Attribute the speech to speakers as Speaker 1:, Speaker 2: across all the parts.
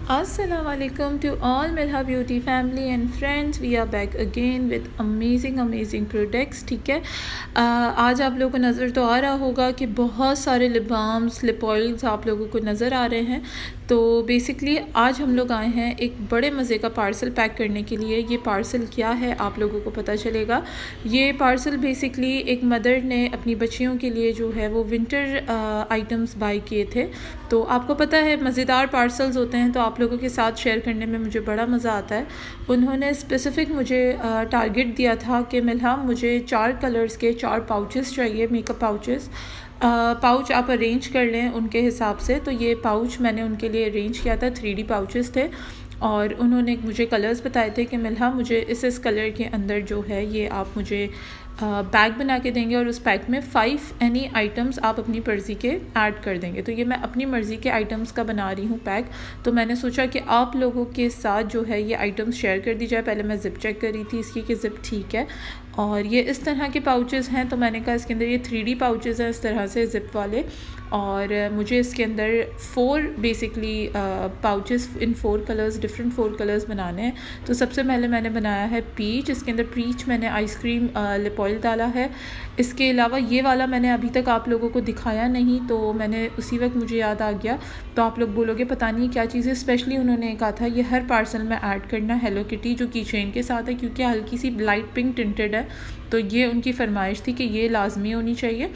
Speaker 1: Assalamualaikum to all Milha Beauty family and friends. We are back again with amazing products. ठीक है, आज आप लोगों को नज़र तो आ रहा होगा कि बहुत सारे लिप बाम्स, लिप ऑयल्स आप लोगों को नज़र आ रहे हैं। तो बेसिकली आज हम लोग आए हैं एक बड़े मज़े का पार्सल पैक करने के लिए। ये पार्सल क्या है आप लोगों को पता चलेगा। ये पार्सल बेसिकली एक मदर ने अपनी बच्चियों के लिए जो है वो विंटर आइटम्स बाय किए थे। तो आपको पता है मज़ेदार पार्सल्स होते हैं तो आप लोगों के साथ शेयर करने में मुझे बड़ा मज़ा आता है। उन्होंने स्पेसिफ़िक मुझे टारगेट दिया था कि मिल्हा मुझे 4 कलर्स के 4 पाउचेस चाहिए, मेकअप पाउचेस। पाउच आप अरेंज कर लें उनके हिसाब से। तो ये पाउच मैंने उनके लिए अरेंज किया था, 3D पाउचेस थे और उन्होंने मुझे कलर्स बताए थे कि मिल्हा मुझे इस कलर के अंदर जो है ये आप मुझे बैग बना के देंगे और उस पैक में 5 एनी आइटम्स आप अपनी मर्ज़ी के ऐड कर देंगे। तो ये मैं अपनी मर्ज़ी के आइटम्स का बना रही हूँ पैक। तो मैंने सोचा कि आप लोगों के साथ जो है ये आइटम्स शेयर कर दी जाए। पहले मैं ज़िप चेक कर रही थी इसकी कि ज़िप ठीक है और ये इस तरह के पाउचेस हैं। तो मैंने कहा इसके अंदर ये 3D पाउचेस हैं इस तरह से ज़िप वाले और मुझे इसके अंदर 4 बेसिकली पाउचेस इन 4 कलर्स, डिफरेंट 4 कलर्स बनाने हैं। तो सबसे पहले मैंने बनाया है पीच। इसके अंदर पीच मैंने आइसक्रीम लिप ऑयल डाला है। इसके अलावा ये वाला मैंने अभी तक आप लोगों को दिखाया नहीं, तो मैंने उसी वक्त मुझे याद आ गया। तो आप लोग बोलोगे पता नहीं क्या चीज़ है। स्पेशली उन्होंने कहा था ये हर पार्सल में ऐड करना हेलो किटी जो की चेन के साथ है, क्योंकि हल्की सी लाइट पिंक टिंटेड है। तो ये उनकी फरमाइश थी कि ये लाजमी होनी चाहिए।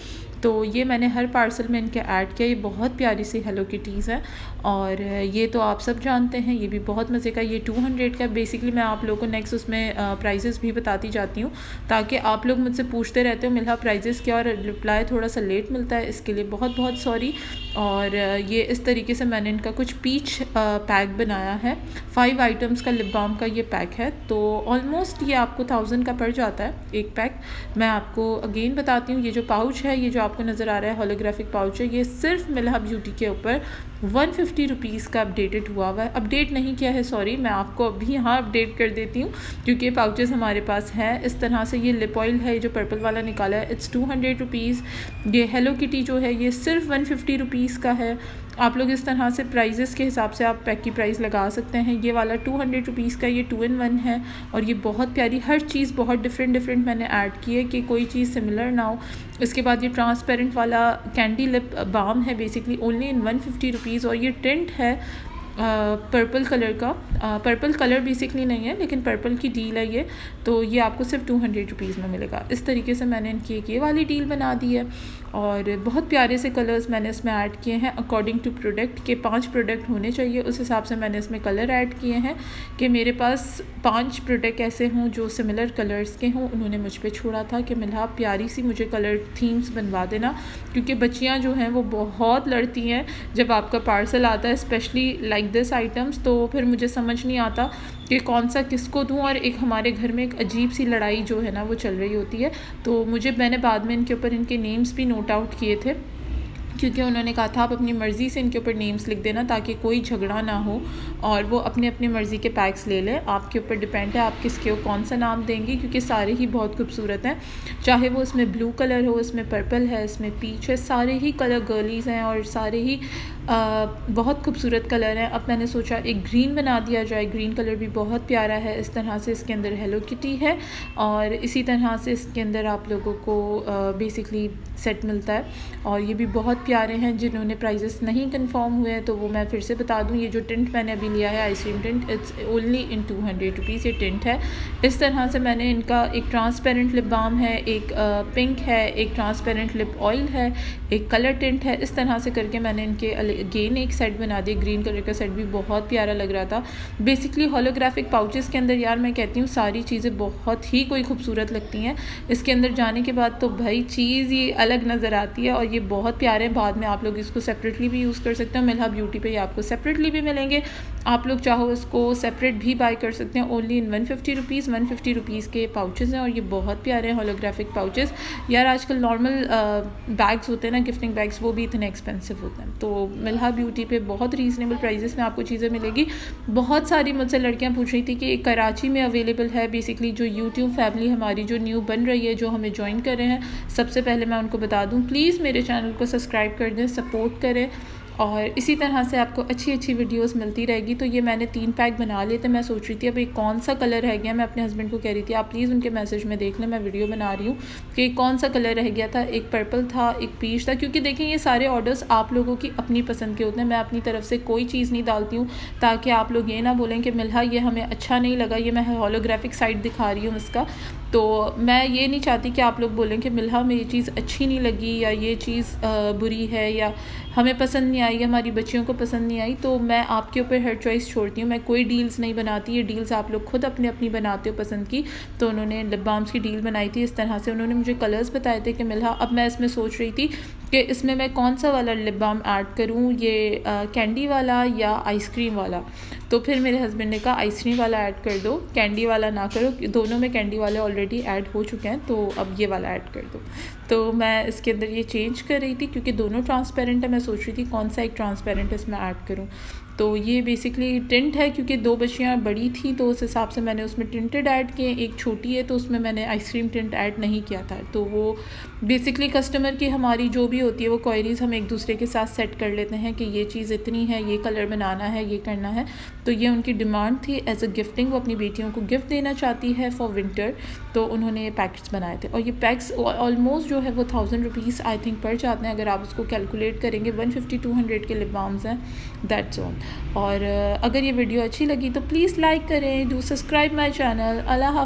Speaker 1: तो ये मैंने हर पार्सल में इनके ऐड किया। ये बहुत प्यारी सी हेलो किटीज़ हैं और ये तो आप सब जानते हैं, ये भी बहुत मज़े का। ये 200 का। बेसिकली मैं आप लोगों को नेक्स्ट उसमें प्राइजेस भी बताती जाती हूँ ताकि आप लोग मुझसे पूछते रहते हो मिल्हा प्राइजेस क्या, और रिप्लाई थोड़ा सा लेट मिलता है, इसके लिए बहुत सॉरी। और ये इस तरीके से मैंने इनका कुछ पीच पैक बनाया है। 5 आइटम्स का लिप बाम का ये पैक है। तो ऑलमोस्ट ये आपको 1000 का पड़ जाता है एक पैक। मैं आपको अगेन बताती हूँ, ये जो पाउच है, ये जो आपको नज़र आ रहा है होलोग्राफिक पाउच है, ये सिर्फ मिल्हा ब्यूटी के ऊपर 150 रुपीज़ का अपडेटेड हुआ है। अपडेट नहीं किया है, सॉरी, मैं आपको अभी यहाँ अपडेट कर देती हूँ क्योंकि ये पाउचेस हमारे पास हैं इस तरह से। ये लिप ऑयल है, ये जो पर्पल वाला निकाला है, इट्स 200 रुपीज़। ये हेलो किटी जो है ये सिर्फ 150 रुपीज़ का है। आप लोग इस तरह से प्राइजेस के हिसाब से आप पैक की प्राइस लगा सकते हैं। ये वाला 200 रुपीज़ का, ये 2 in 1 है और ये बहुत प्यारी, हर चीज़ बहुत डिफरेंट मैंने ऐड की है कि कोई चीज़ सिमिलर ना हो। इसके बाद ये ट्रांसपेरेंट वाला कैंडी लिप बाम है, बेसिकली ओनली इन 150 रुपीज़। और ये टिंट है पर्पल कलर का। पर्पल कलर बेसिकली नहीं है लेकिन पर्पल की डील है ये। तो ये आपको सिर्फ 200 रुपीज़ में मिलेगा। इस तरीके से मैंने इनकी एक ये वाली डील बना दी है और बहुत प्यारे से कलर्स मैंने इसमें ऐड किए हैं अकॉर्डिंग टू प्रोडक्ट के। 5 प्रोडक्ट होने चाहिए, उस हिसाब से मैंने इसमें कलर ऐड किए हैं कि मेरे पास 5 प्रोडक्ट ऐसे हों जो सिमिलर कलर्स के हों। उन्होंने मुझ पर छोड़ा था कि मिल्हा प्यारी सी मुझे कलर थीम्स बनवा देना, क्योंकि बच्चियाँ जो हैं वो बहुत लड़ती हैं जब आपका पार्सल आता है, स्पेशली लाइक दिस आइटम्स। तो फिर मुझे समझ नहीं आता कि कौन सा किसको दूं और एक हमारे घर में एक अजीब सी लड़ाई जो है ना वो चल रही होती है। तो मैंने बाद में इनके ऊपर इनके नेम्स भी नोट आउट किए थे, क्योंकि उन्होंने कहा था आप अपनी मर्ज़ी से इनके ऊपर नेम्स लिख देना ताकि कोई झगड़ा ना हो और वो अपनी मर्ज़ी के पैक्स ले लें। आपके ऊपर डिपेंड है आप किसके कौन सा नाम देंगे, क्योंकि सारे ही बहुत खूबसूरत हैं। चाहे वो इसमें ब्लू कलर हो, इसमें पर्पल है, इसमें पीच है, सारे ही कलर गर्लीज़ हैं और सारे ही बहुत खूबसूरत कलर हैं। अब मैंने सोचा एक ग्रीन बना दिया जाए। ग्रीन कलर भी बहुत प्यारा है। इस तरह से इसके अंदर हेलो किटी है और इसी तरह से इसके अंदर आप लोगों को बेसिकली सेट मिलता है और ये भी बहुत प्यारे हैं। जिन्होंने प्राइजेस नहीं कंफर्म हुए हैं तो वो मैं फिर से बता दूं, ये जो टिंट मैंने अभी लिया है ice cream tint, it's only in 200 rupees ये टिंट है। इस तरह से मैंने इनका एक ट्रांसपेरेंट लिप बाम है, एक पिंक है, एक ट्रांसपेरेंट लिप ऑयल है, एक कलर टिंट है। इस तरह से करके मैंने इनके अगेन एक सेट बना दिया। ग्रीन कलर का सेट भी बहुत प्यारा लग रहा था। बेसिकली होलोग्राफिक पाउचेस के अंदर यार मैं कहती हूँ सारी चीज़ें बहुत ही कोई खूबसूरत लगती हैं। इसके अंदर जाने के बाद तो भाई चीज़ ये अलग नज़र आती है और ये बहुत प्यारे हैं। बाद में आप लोग इसको सेपरेटली भी यूज़ कर सकते हैं। मिल्हा ब्यूटी पे ये आपको सेपरेटली भी मिलेंगे। आप लोग चाहो इसको सेपरेट भी बाय कर सकते हैं। Only in 150 rupees. 150 रुपीज़ के पाउचेज़ हैं और ये बहुत प्यारे हैं होलोग्राफिक पाउचेज़। यार आजकल नॉर्मल बैग्स होते हैं ना, गिफ्टिंग बैग्स, वो भी इतने एक्सपेंसिव होते हैं। तो मिल्हा ब्यूटी पे बहुत रीज़नेबल प्राइजेस में आपको चीज़ें मिलेगी। बहुत सारी मुझसे लड़कियाँ पूछ रही थी कि एक कराची में अवेलेबल है। बेसिकली जो यूट्यूब फैमिली हमारी जो न्यू बन रही है, जो हमें ज्वाइन कर रहे हैं, सबसे पहले मैं उनको बता दूँ प्लीज़ मेरे चैनल को सब्सक्राइब कर दें, सपोर्ट करें और इसी तरह से आपको अच्छी अच्छी वीडियोस मिलती रहेगी। तो ये मैंने 3 पैक बना लिए थे। मैं सोच रही थी अभी कौन सा कलर रह गया, मैं अपने हस्बैंड को कह रही थी आप प्लीज़ उनके मैसेज में देख लें, मैं वीडियो बना रही हूँ कि कौन सा कलर रह गया था। एक पर्पल था, एक पीच था, क्योंकि देखें ये सारे ऑर्डर्स आप लोगों की अपनी पसंद के होते हैं। मैं अपनी तरफ से कोई चीज़ नहीं डालती हूँ ताकि आप लोग ये ना बोलें कि मिल्हा ये हमें अच्छा नहीं लगा, ये मैं होलोग्राफिक साइड दिखा रही हूँ इसका। तो मैं ये नहीं चाहती कि आप लोग बोलें कि मिल्हा में ये चीज़ अच्छी नहीं लगी या ये चीज़ बुरी है या हमें पसंद नहीं आई, हमारी बच्चियों को पसंद नहीं आई। तो मैं आपके ऊपर हर चॉइस छोड़ती हूँ, मैं कोई डील्स नहीं बनाती, ये डील्स आप लोग खुद अपने अपनी बनाते हो पसंद की। तो उन्होंने लिप बाम्स की डील बनाई थी इस तरह से, उन्होंने मुझे कलर्स बताए थे कि मिल्हा, अब मैं इसमें सोच रही थी कि इसमें मैं कौन सा वाला लिप बाम ऐड करूँ, ये कैंडी वाला या आइसक्रीम वाला। तो फिर मेरे हस्बैंड ने कहा आइसक्रीम वाला ऐड कर दो, कैंडी वाला ना करो, दोनों में कैंडी वाले ऑलरेडी ऐड हो चुके हैं, तो अब ये वाला ऐड कर दो। तो मैं इसके अंदर ये चेंज कर रही थी क्योंकि दोनों ट्रांसपेरेंट है, मैं सोच रही थी कौन सा एक ट्रांसपेरेंट इसमें ऐड करूँ। तो ये बेसिकली टिंट है क्योंकि 2 बच्चियाँ बड़ी थी तो उस हिसाब से मैंने उसमें टिंटेड ऐड किए, एक छोटी है तो उसमें मैंने आइसक्रीम टिंट ऐड नहीं किया था। तो वो बेसिकली कस्टमर की हमारी जो भी होती है वो क्वेरीज़ हम एक दूसरे के साथ सेट कर लेते हैं कि ये चीज़ इतनी है, ये कलर बनाना है, ये करना है। तो ये उनकी डिमांड थी एज अ गिफ्टिंग, वो अपनी बेटियों को गिफ्ट देना चाहती है फॉर विंटर, तो उन्होंने ये पैकेट्स बनाए थे। और ये पैक्स ऑलमोस्ट जो है वो 1000 रुपीज़ आई थिंक पड़ जाते हैं, अगर आप उसको कैलकुलेट करेंगे 150-200 के लिप बाम्स हैं, दैट्स ऑल। और अगर ये वीडियो अच्छी लगी तो प्लीज़ लाइक करें, do subscribe my channel. Allah.